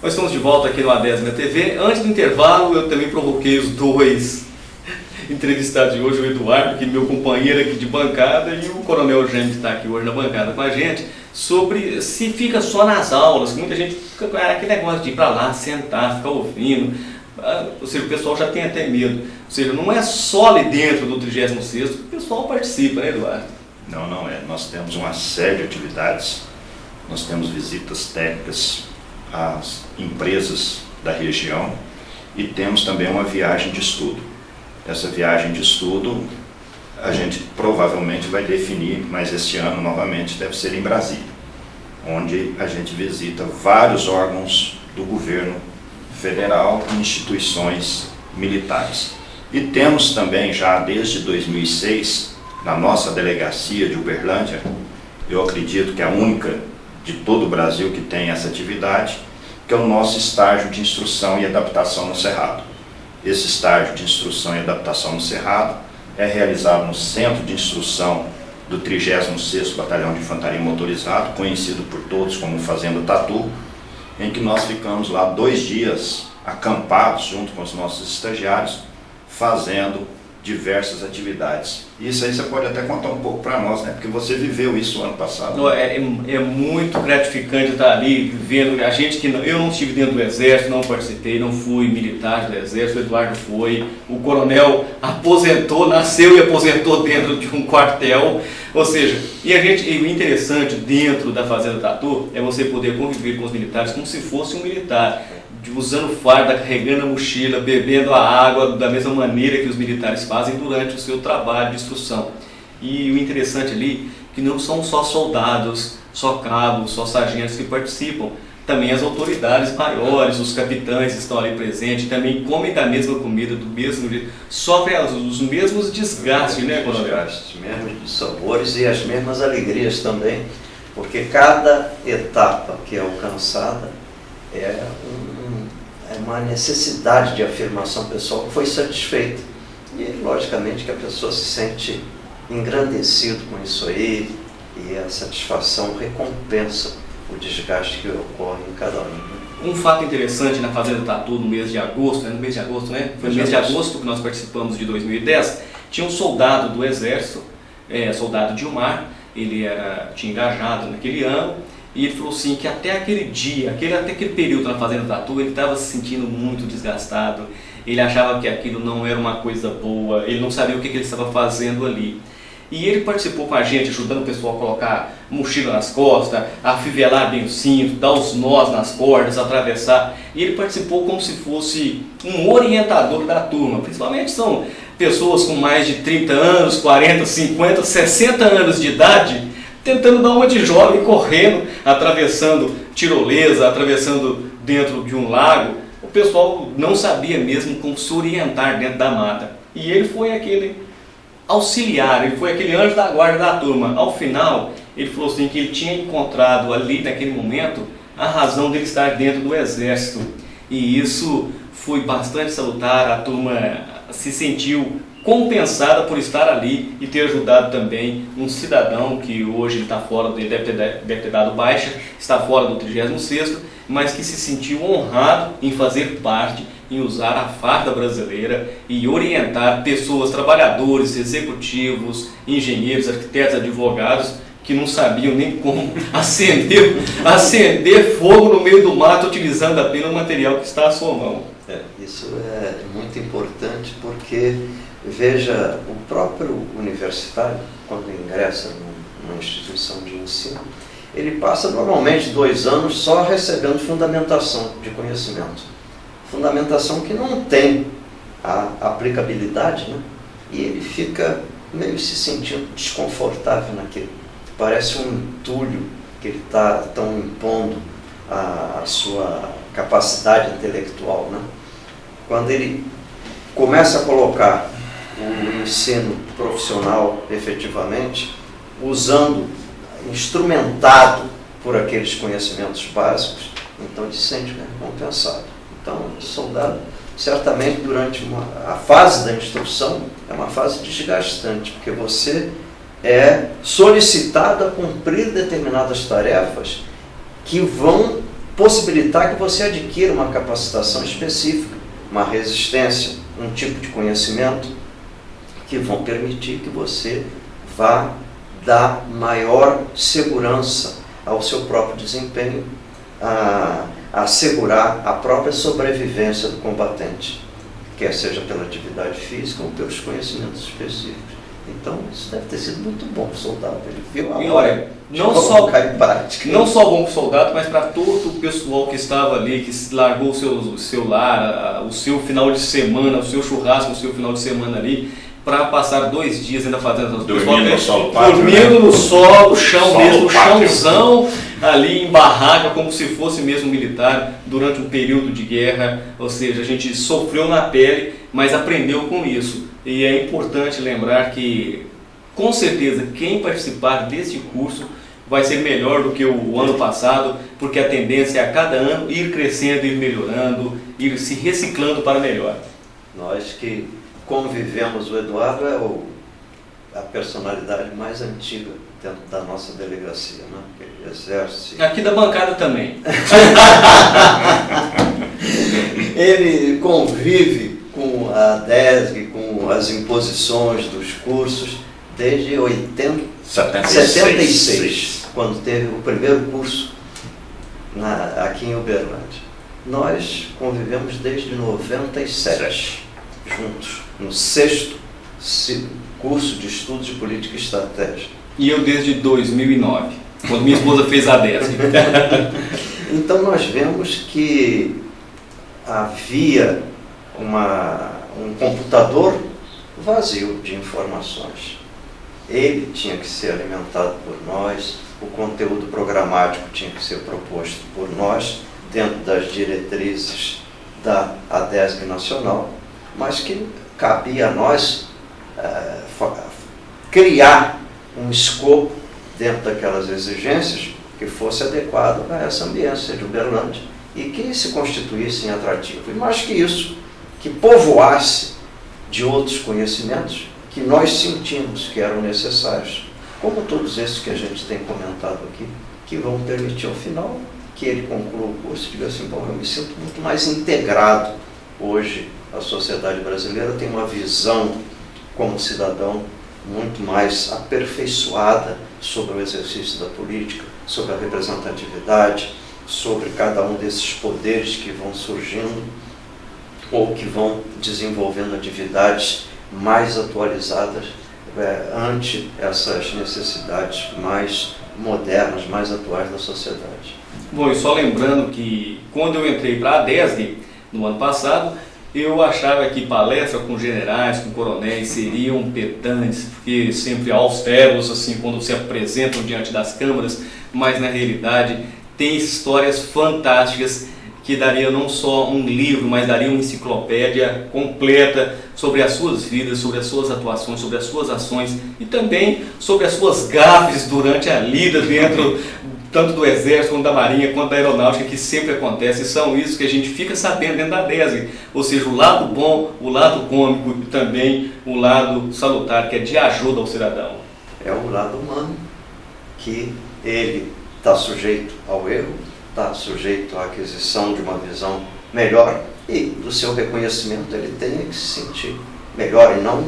Nós estamos de volta aqui no A10 TV. Antes do intervalo, eu também provoquei os dois entrevistados de hoje, o Eduardo, que é meu companheiro aqui de bancada, e o Coronel Gêmeo, que está aqui hoje na bancada com a gente, sobre se fica só nas aulas, que muita gente fica com aquele negócio de ir para lá, sentar, ficar ouvindo, ou seja, o pessoal já tem até medo. Ou seja, não é só ali dentro do 36º que o pessoal participa, né, Eduardo? Não é. Nós temos uma série de atividades, nós temos visitas técnicas às empresas da região e temos também uma viagem de estudo. Essa viagem de estudo a gente provavelmente vai definir, mas este ano novamente deve ser em Brasília, onde a gente visita vários órgãos do governo federal e instituições militares. E temos também já desde 2006, na nossa delegacia de Uberlândia, eu acredito que é a única de todo o Brasil que tem essa atividade, que é o nosso estágio de instrução e adaptação no Cerrado. Esse estágio de instrução e adaptação no Cerrado é realizado no Centro de Instrução do 36º Batalhão de Infantaria Motorizado, conhecido por todos como Fazenda Tatu, em que nós ficamos lá 2 dias acampados junto com os nossos estagiários, fazendo diversas atividades. Isso aí você pode até contar um pouco para nós, né? Porque você viveu isso ano passado. É muito gratificante estar ali vendo a gente que eu não estive dentro do Exército, não participei, não fui militar do Exército, o Eduardo foi, o coronel aposentou, nasceu e aposentou dentro de um quartel, ou seja, e o interessante dentro da Fazenda Tatu é você poder conviver com os militares como se fosse um militar, usando farda, carregando a mochila, bebendo a água da mesma maneira que os militares fazem durante o seu trabalho de instrução. E o interessante ali é que não são só soldados, só cabos, só sargentos que participam, também as autoridades maiores, os capitães estão ali presentes, também comem da mesma comida, do mesmo jeito, sofrem os mesmos desgastes, né, Coronel? Desgastes, mesmos sabores e as mesmas alegrias também, porque cada etapa que é alcançada é uma necessidade de afirmação pessoal que foi satisfeita. E, logicamente, que a pessoa se sente engrandecido com isso aí, e a satisfação recompensa o desgaste que ocorre em cada um. Um fato interessante na Fazenda Tatu no mês de agosto, no mês de agosto, né? Foi no mês de agosto que nós participamos de 2010, tinha um soldado do Exército, soldado Dilmar, ele tinha engajado naquele ano, e ele falou assim que até aquele dia, até aquele período na Fazenda Tatu, ele estava se sentindo muito desgastado, ele achava que aquilo não era uma coisa boa, ele não sabia o que ele estava fazendo ali. E ele participou com a gente, ajudando o pessoal a colocar mochila nas costas, a afivelar bem o cinto, dar os nós nas cordas, atravessar. E ele participou como se fosse um orientador da turma. Principalmente são pessoas com mais de 30 anos, 40, 50, 60 anos de idade, tentando dar uma de jovem, correndo, atravessando tirolesa, atravessando dentro de um lago. O pessoal não sabia mesmo como se orientar dentro da mata. E ele foi aquele auxiliar, ele foi aquele anjo da guarda da turma. Ao final, ele falou assim que ele tinha encontrado ali, naquele momento, a razão dele estar dentro do Exército. E isso foi bastante salutar, a turma se sentiu compensada por estar ali e ter ajudado também um cidadão que hoje ele está fora, ele deve ter dado baixa, está fora do 36º, mas que se sentiu honrado em fazer parte, em usar a farda brasileira e orientar pessoas, trabalhadores, executivos, engenheiros, arquitetos, advogados, que não sabiam nem como acender fogo no meio do mato utilizando apenas o material que está à sua mão. Isso é muito importante porque, veja, o próprio universitário, quando ingressa numa instituição de ensino, ele passa normalmente 2 anos só recebendo fundamentação de conhecimento. Fundamentação que não tem a aplicabilidade, né? E ele fica meio se sentindo desconfortável naquilo. Parece um entulho que ele tão impondo a sua capacidade intelectual, né? Quando ele começa a colocar o ensino profissional efetivamente, instrumentado por aqueles conhecimentos básicos, então ele se sente recompensado. Então, o soldado, certamente, durante a fase da instrução, é uma fase desgastante, porque você é solicitado a cumprir determinadas tarefas que vão possibilitar que você adquira uma capacitação específica, uma resistência, um tipo de conhecimento que vão permitir que você vá dar maior segurança ao seu próprio desempenho, a assegurar a própria sobrevivência do combatente, quer seja pela atividade física ou pelos conhecimentos específicos. Então, isso deve ter sido muito bom para o soldado. Ele viu a hora de colocar em prática. Não só bom para o soldado, mas para todo o pessoal que estava ali, que largou o seu lar, o seu final de semana, o seu churrasco, o seu final de semana ali, para passar 2 dias ainda fazendo as coisas. Dormindo no solo pátrio, dormindo no solo, chão mesmo, pátrio. chãozão, ali em barraca, como se fosse mesmo militar, durante um período de guerra. Ou seja, a gente sofreu na pele, mas aprendeu com isso. E é importante lembrar que, com certeza, quem participar deste curso vai ser melhor do que o ano passado, porque a tendência é a cada ano ir crescendo, ir melhorando, ir se reciclando para melhor. Nós que convivemos, o Eduardo é a personalidade mais antiga dentro da nossa delegacia, né? Ele exerce... Aqui da bancada também. Ele convive com a DESG, com as imposições dos cursos, desde 76, quando teve o primeiro curso aqui em Uberlândia. Nós convivemos desde 97, juntos, no 6º curso de estudos de política e estratégia. E eu desde 2009, quando minha esposa fez a DESG. Então nós vemos que havia um computador vazio de informações. Ele tinha que ser alimentado por nós, o conteúdo programático tinha que ser proposto por nós, dentro das diretrizes da ADESG Nacional, mas que cabia a nós criar um escopo dentro daquelas exigências que fosse adequado a essa ambiência de Uberlândia e que se constituísse em atrativo. E mais que isso, que povoasse de outros conhecimentos que nós sentimos que eram necessários, como todos esses que a gente tem comentado aqui, que vão permitir ao final que ele conclua o curso e diga assim, bom, eu me sinto muito mais integrado. Hoje a sociedade brasileira tem uma visão como cidadão muito mais aperfeiçoada sobre o exercício da política, sobre a representatividade, sobre cada um desses poderes que vão surgindo ou que vão desenvolvendo atividades mais atualizadas ante essas necessidades mais modernas, mais atuais da sociedade. Bom, e só lembrando que quando eu entrei para a DESG no ano passado, eu achava que palestra com generais, com coronéis seriam pedantes, porque sempre austeros, assim, quando se apresentam diante das câmaras, mas na realidade tem histórias fantásticas que daria não só um livro, mas daria uma enciclopédia completa sobre as suas vidas, sobre as suas atuações, sobre as suas ações e também sobre as suas gafes durante a lida dentro tanto do Exército, quanto da Marinha, quanto da Aeronáutica, que sempre acontece. E são isso que a gente fica sabendo dentro da DESG, ou seja, o lado bom, o lado cômico e também o lado salutar, que é de ajuda ao cidadão. É o lado humano, que ele está sujeito ao erro, está sujeito à aquisição de uma visão melhor e do seu reconhecimento ele tem que se sentir melhor e não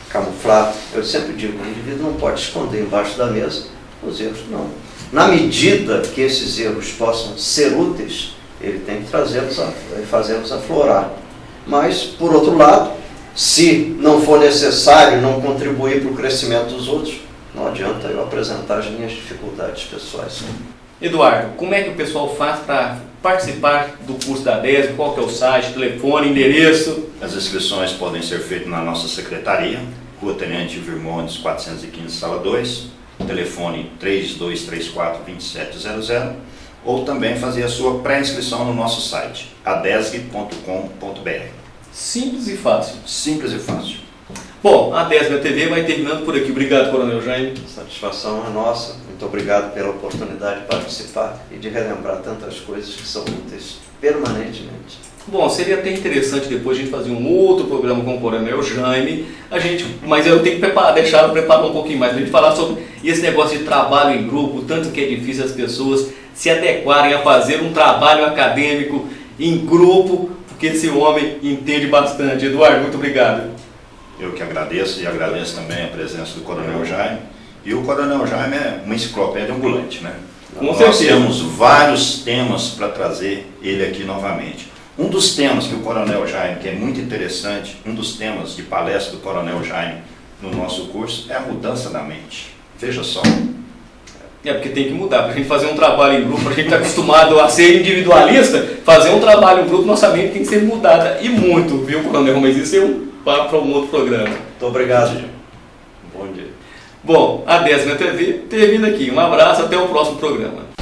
camuflado. Eu sempre digo, o indivíduo não pode esconder embaixo da mesa os erros, não. Na medida que esses erros possam ser úteis, ele tem que fazê-los aflorar. Mas, por outro lado, se não for necessário não contribuir para o crescimento dos outros, não adianta eu apresentar as minhas dificuldades pessoais. Eduardo, como é que o pessoal faz para participar do curso da DESG? Qual que é o site, telefone, endereço? As inscrições podem ser feitas na nossa secretaria, Rua Tenente Virmontes, 415, Sala 2, telefone 3234-2700, ou também fazer a sua pré-inscrição no nosso site, adesg.com.br. Simples e fácil. Simples e fácil. Bom, a DESG TV vai terminando por aqui. Obrigado, Coronel Jaime. Satisfação é nossa. Muito obrigado pela oportunidade de participar e de relembrar tantas coisas que são úteis permanentemente. Bom, seria até interessante depois a gente fazer um outro programa com o Coronel Jaime, mas eu tenho que deixar preparar um pouquinho mais, para a gente falar sobre esse negócio de trabalho em grupo, tanto que é difícil as pessoas se adequarem a fazer um trabalho acadêmico em grupo, porque esse homem entende bastante. Eduardo, muito obrigado. Eu que agradeço e agradeço também a presença do Coronel Jaime. E o Coronel Jaime é uma enciclopédia ambulante, né? Nós temos vários temas para trazer ele aqui novamente. Um dos temas que o Coronel Jaime, que é muito interessante, um dos temas de palestra do Coronel Jaime no nosso curso é a mudança da mente. Veja só. Porque tem que mudar, para a gente fazer um trabalho em grupo, a gente está acostumado a ser individualista, fazer um trabalho em grupo, nossa mente tem que ser mudada, e muito, viu, Coronel? Mas isso é um papo para um outro programa. Muito obrigado. Bom dia. Bom, a 10ª TV termina aqui. Um abraço, até o próximo programa.